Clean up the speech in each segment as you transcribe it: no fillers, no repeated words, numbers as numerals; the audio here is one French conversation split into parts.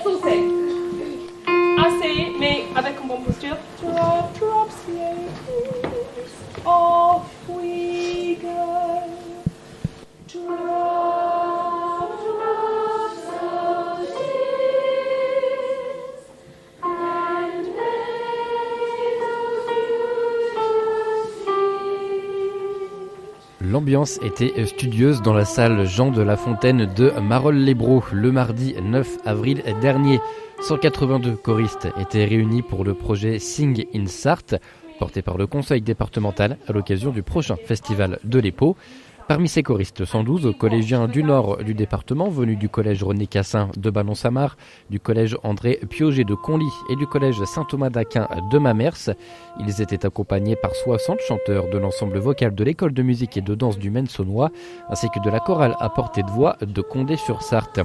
saucer. Assez, mais avec une bonne posture. Drop, drop, off we go. Drop, drop, so tears, and may those L'ambiance était studieuse dans la salle Jean de La Fontaine de Marolles-les-Braaux le mardi 9 avril dernier. 182 choristes étaient réunis pour le projet Sing in Sarthe, porté par le conseil départemental à l'occasion du prochain festival de l'EPO. Parmi ces choristes, 112 collégiens du nord du département, venus du collège René Cassin de Ballon-Samar, du collège André Piauget de Conly et du collège Saint-Thomas d'Aquin de Mamers. Ils étaient accompagnés par 60 chanteurs de l'ensemble vocal de l'école de musique et de danse du Maine-Saunois, ainsi que de la chorale à portée de voix de Condé-sur-Sarthe.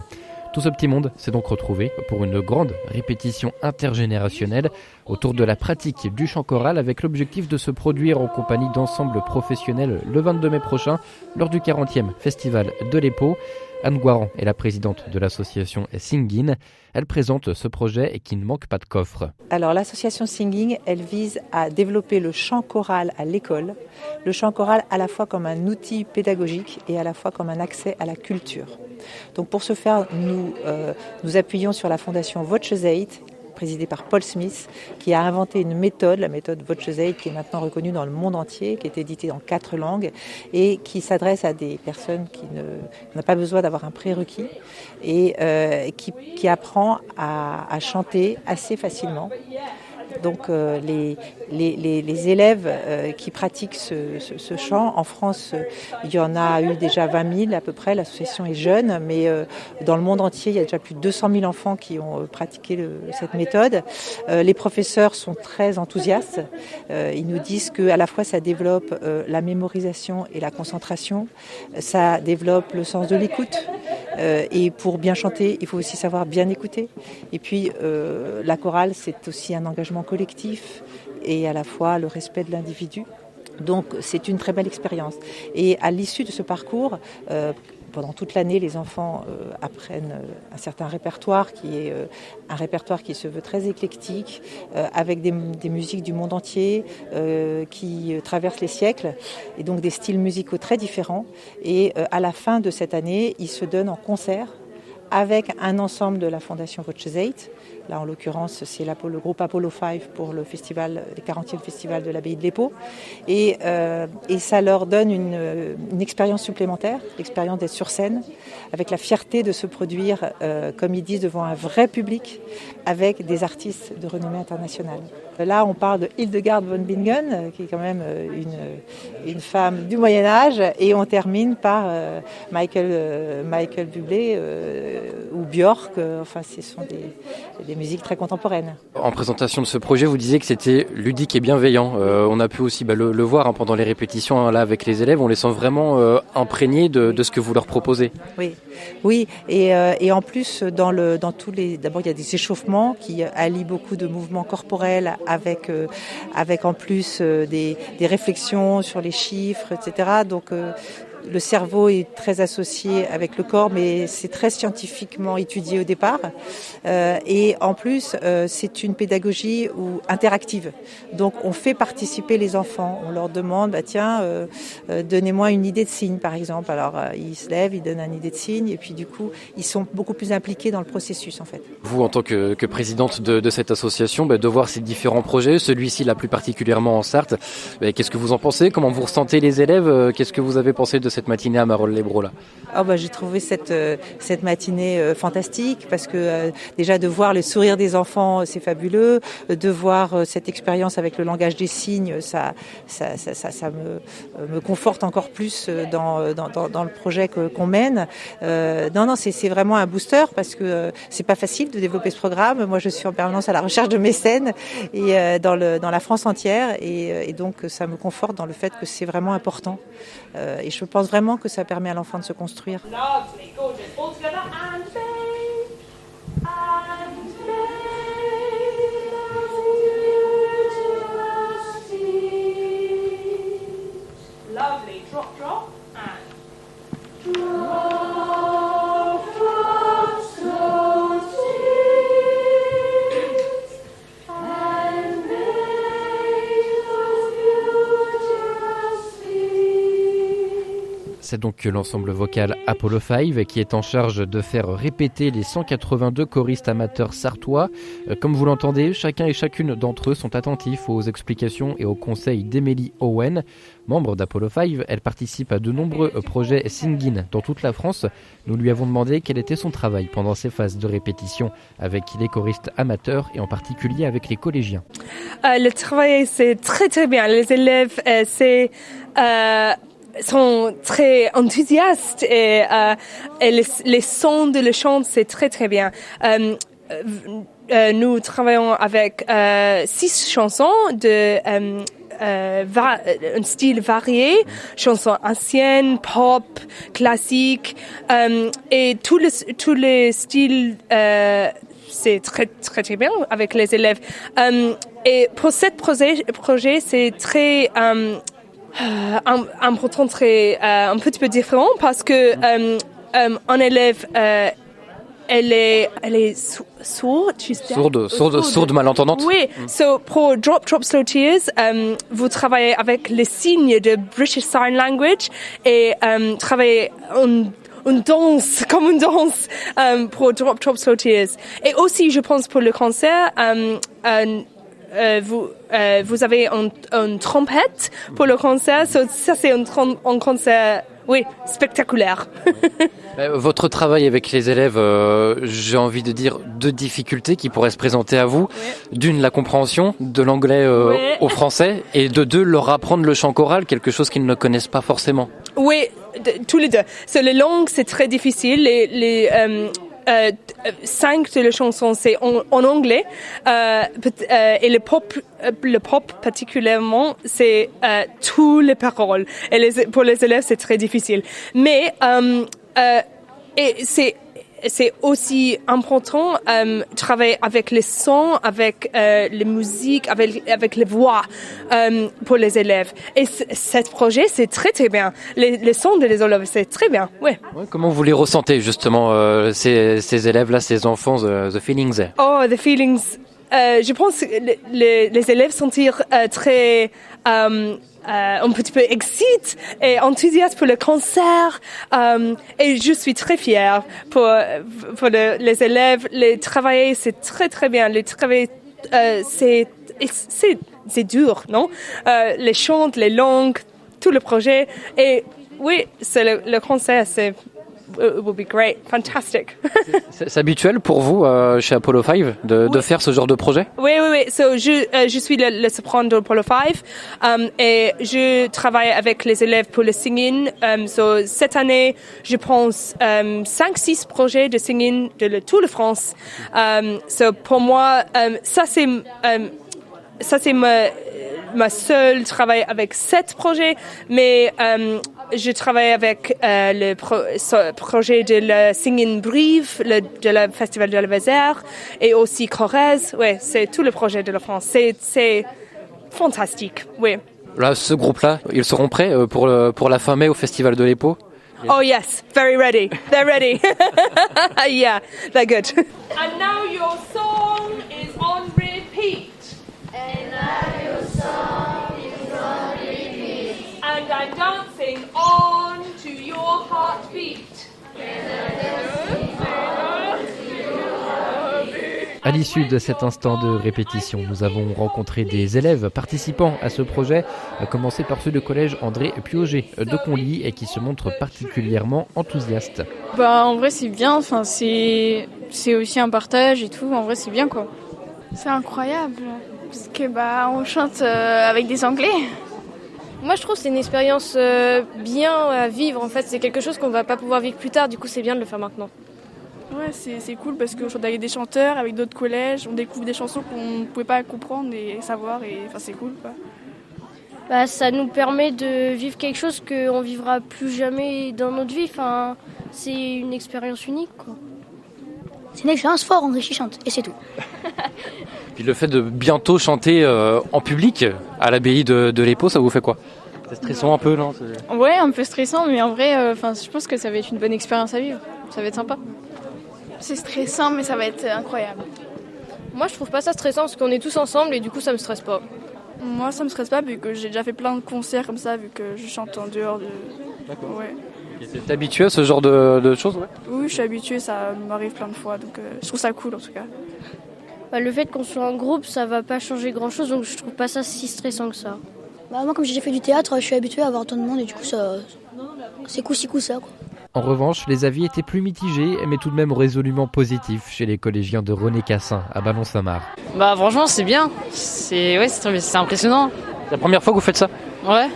Tout ce petit monde s'est donc retrouvé pour une grande répétition intergénérationnelle autour de la pratique du chant choral avec l'objectif de se produire en compagnie d'ensembles professionnels le 22 mai prochain lors du 40e festival de l'EPO. Anne Guaran est la présidente de l'association Singin. Elle présente ce projet qui ne manque pas de coffre. Alors l'association Singin, elle vise à développer le chant choral à l'école. Le chant choral à la fois comme un outil pédagogique et à la fois comme un accès à la culture. Donc pour ce faire, nous appuyons sur la fondation Voce8, présidée par Paul Smith, qui a inventé une méthode, la méthode Voce8, qui est maintenant reconnue dans le monde entier, qui est éditée en 4 langues et qui s'adresse à des personnes qui n'ont pas besoin d'avoir un prérequis et qui apprend à chanter assez facilement. Donc les élèves qui pratiquent ce chant, en France, il y en a eu déjà 20 000 à peu près, l'association est jeune, mais dans le monde entier, il y a déjà plus de 200 000 enfants qui ont pratiqué cette méthode. Les professeurs sont très enthousiastes, ils nous disent qu'à la fois ça développe la mémorisation et la concentration, ça développe le sens de l'écoute, et pour bien chanter, il faut aussi savoir bien écouter. Et puis la chorale, c'est aussi un engagement collectif et à la fois le respect de l'individu. Donc c'est une très belle expérience. Et à l'issue de ce parcours, pendant toute l'année, les enfants apprennent un certain répertoire qui est un répertoire qui se veut très éclectique, avec des musiques du monde entier qui traversent les siècles, et donc des styles musicaux très différents. Et à la fin de cette année, ils se donnent en concert avec un ensemble de la Fondation Voce8. Là, en l'occurrence, c'est le groupe Apollo 5 pour le 40e festival de l'abbaye de l'Épau. Et ça leur donne une expérience supplémentaire, l'expérience d'être sur scène, avec la fierté de se produire, comme ils disent, devant un vrai public, avec des artistes de renommée internationale. Là, on parle de Hildegard von Bingen, qui est quand même une femme du Moyen-Âge, et on termine par Michael Bublé ou Björk. Enfin, ce sont des musiques très contemporaines. En présentation de ce projet, vous disiez que c'était ludique et bienveillant. On a pu aussi le voir pendant les répétitions là avec les élèves. On les sent vraiment imprégnés de ce que vous leur proposez. Oui, et en plus dans tous les, d'abord il y a des échauffements qui allient beaucoup de mouvements corporels avec en plus des réflexions sur les chiffres, etc. Donc le cerveau est très associé avec le corps, mais c'est très scientifiquement étudié au départ. Et en plus, c'est une pédagogie interactive. Donc, on fait participer les enfants. On leur demande, donnez-moi une idée de signe, par exemple. Alors, ils se lèvent, ils donnent une idée de signe, et puis du coup, ils sont beaucoup plus impliqués dans le processus, en fait. Vous, en tant que présidente de cette association, de voir ces différents projets, celui-ci là plus particulièrement en Sarthe, qu'est-ce que vous en pensez? Comment vous ressentez les élèves? Qu'est-ce que vous avez pensé de cette matinée à Marolles-les-Braaux là? J'ai trouvé cette matinée fantastique parce que déjà de voir le sourire des enfants, c'est fabuleux. De voir cette expérience avec le langage des signes, ça me conforte encore plus dans le projet qu'on mène. C'est vraiment un booster parce que c'est pas facile de développer ce programme. Moi, je suis en permanence à la recherche de mécènes et dans la France entière et donc ça me conforte dans le fait que c'est vraiment important. Et je pense vraiment que ça permet à l'enfant de se construire. Lovely, gorgeous. All together and lovely. Drop, drop, and drop, drop, so sweet. C'est donc l'ensemble vocal Apollo 5 qui est en charge de faire répéter les 182 choristes amateurs sartois. Comme vous l'entendez, chacun et chacune d'entre eux sont attentifs aux explications et aux conseils d'Emily Owen. Membre d'Apollo 5, elle participe à de nombreux projets singing dans toute la France. Nous lui avons demandé quel était son travail pendant ces phases de répétition avec les choristes amateurs et en particulier avec les collégiens. Le travail, c'est très très bien. Les élèves, sont très enthousiastes et les sons de le chant, c'est très très bien. Nous travaillons avec 6 chansons de un style varié, chansons anciennes, pop, classiques, et tous les styles, c'est très très très bien avec les élèves. Et pour ce projet, c'est très important, très un petit peu différent parce que un élève elle est sourde, malentendante. Oui, pour Drop Slow Tears, vous travaillez avec les signes de British Sign Language et travaillez une danse pour Drop Slow Tears. Et aussi, je pense pour le concert, vous avez une trompette pour le concert. Ça, c'est un concert, oui, spectaculaire. Votre travail avec les élèves, j'ai envie de dire 2 difficultés qui pourraient se présenter à vous. Oui. D'une, la compréhension de l'anglais au français, et de 2, leur apprendre le chant choral, quelque chose qu'ils ne connaissent pas forcément. Oui, tous les 2. Les langues, c'est très difficile. Les 5 de les chansons, c'est en anglais, et le pop particulièrement, c'est toutes les paroles. Et pour les élèves, c'est très difficile. Mais et c'est aussi important travailler avec les sons, avec les musiques, avec les voix pour les élèves. Et ce projet, c'est très très bien. Les sons des élèves, c'est très bien. Ouais. Ouais, comment vous les ressentez justement ces élèves-là, ces enfants, the feelings? Oh, the feelings. Je pense que les élèves sont très un petit peu excité et enthousiaste pour le concert, et je suis très fière pour les élèves. Les travailler, c'est très très bien. Les travailler, c'est dur, non? Les chants, les langues, tout le projet. Et oui, c'est le concert, c'est it will be great, fantastic. C'est habituel pour vous chez Apollo 5 de faire ce genre de projet? Oui. Je suis le soprano d'Apollo 5 et je travaille avec les élèves pour le singing. Cette année, je pense 5-6 projets de singing de toute la France. Pour moi, ça c'est ma seule travail avec 7 projets, mais je travaille avec le projet de le Singing Brive, de le Festival de la Vézère, et aussi Corrèze. Ouais, c'est tout le projet de la France. C'est fantastique, oui. Là, ce groupe-là, ils seront prêts pour la fin mai au Festival de l'Épau? Oh yes, very ready. They're ready. Yeah, they're good. And now your song is on repeat. And now your song is on repeat. And I'm dancing on to your heartbeat. À l'issue de cet instant de répétition, nous avons rencontré des élèves participant à ce projet, à commencer par ceux du collège André Pioget de Conly et qui se montrent particulièrement enthousiastes. En vrai c'est bien, c'est aussi un partage et tout, en vrai c'est bien quoi. C'est incroyable, parce que on chante avec des Anglais. Moi je trouve que c'est une expérience bien à vivre en fait, c'est quelque chose qu'on va pas pouvoir vivre plus tard, du coup c'est bien de le faire maintenant. Ouais, c'est cool parce qu'on chante avec des chanteurs, avec d'autres collèges, on découvre des chansons qu'on ne pouvait pas comprendre et savoir, et c'est cool quoi. Ça nous permet de vivre quelque chose qu'on vivra plus jamais dans notre vie, c'est une expérience unique quoi. C'est une expérience fort enrichissante et c'est tout. Puis le fait de bientôt chanter en public à l'abbaye de l'Épau, ça vous fait quoi? C'est stressant un peu, non? Ouais, un peu stressant, mais en vrai, je pense que ça va être une bonne expérience à vivre. Ça va être sympa. C'est stressant, mais ça va être incroyable. Moi, je trouve pas ça stressant parce qu'on est tous ensemble et du coup, ça me stresse pas. Moi, ça me stresse pas vu que j'ai déjà fait plein de concerts comme ça, vu que je chante en dehors de... D'accord. Ouais. T'es habitué à ce genre de choses, ouais? Oui, je suis habituée, ça m'arrive plein de fois, donc je trouve ça cool en tout cas. Le fait qu'on soit en groupe, ça va pas changer grand-chose, donc je trouve pas ça si stressant que ça. Moi, comme j'ai déjà fait du théâtre, je suis habituée à avoir tant de monde et du coup, c'est coup-ci, coup-ça, quoi. En revanche, les avis étaient plus mitigés, mais tout de même résolument positifs chez les collégiens de René Cassin à Ballon-Saint-Marc. Franchement, c'est bien. C'est impressionnant. C'est la première fois que vous faites ça? Ouais.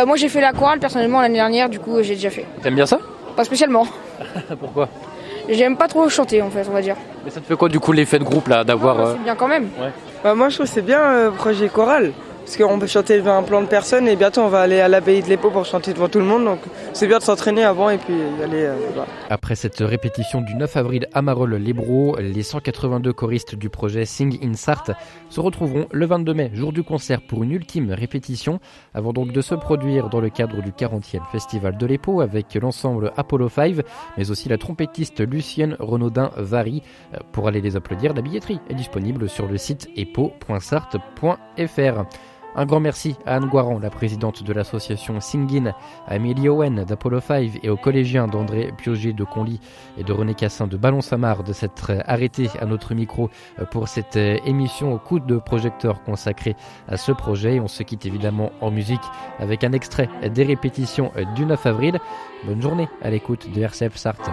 Moi j'ai fait la chorale personnellement l'année dernière, du coup j'ai déjà fait. T'aimes bien ça? Pas spécialement. Pourquoi? J'aime pas trop chanter en fait, on va dire. Mais ça te fait quoi du coup l'effet de groupe là d'avoir... C'est bien quand même. Ouais. Moi je trouve que c'est bien projet choral. Parce qu'on peut chanter devant un plan de personnes et bientôt on va aller à l'abbaye de l'Épau pour chanter devant tout le monde. Donc c'est bien de s'entraîner avant et puis y aller là-bas. Après cette répétition du 9 avril à Marolles-les-Braud, les 182 choristes du projet Sing in Sarthe se retrouveront le 22 mai, jour du concert, pour une ultime répétition, avant donc de se produire dans le cadre du 40e Festival de l'Épau avec l'ensemble Apollo 5, mais aussi la trompettiste Lucienne Renaudin-Vary. Pour aller les applaudir, la billetterie est disponible sur le site epo.sarthe.fr. Un grand merci à Anne Guaran, la présidente de l'association Singin, à Amélie Owen d'Apollo 5 et aux collégiens d'André Pioget de Conly et de René Cassin de Ballon-Saint-Marc de s'être arrêtés à notre micro pour cette émission au coup de projecteur consacrée à ce projet. On se quitte évidemment en musique avec un extrait des répétitions du 9 avril. Bonne journée à l'écoute de RCF Sarthe.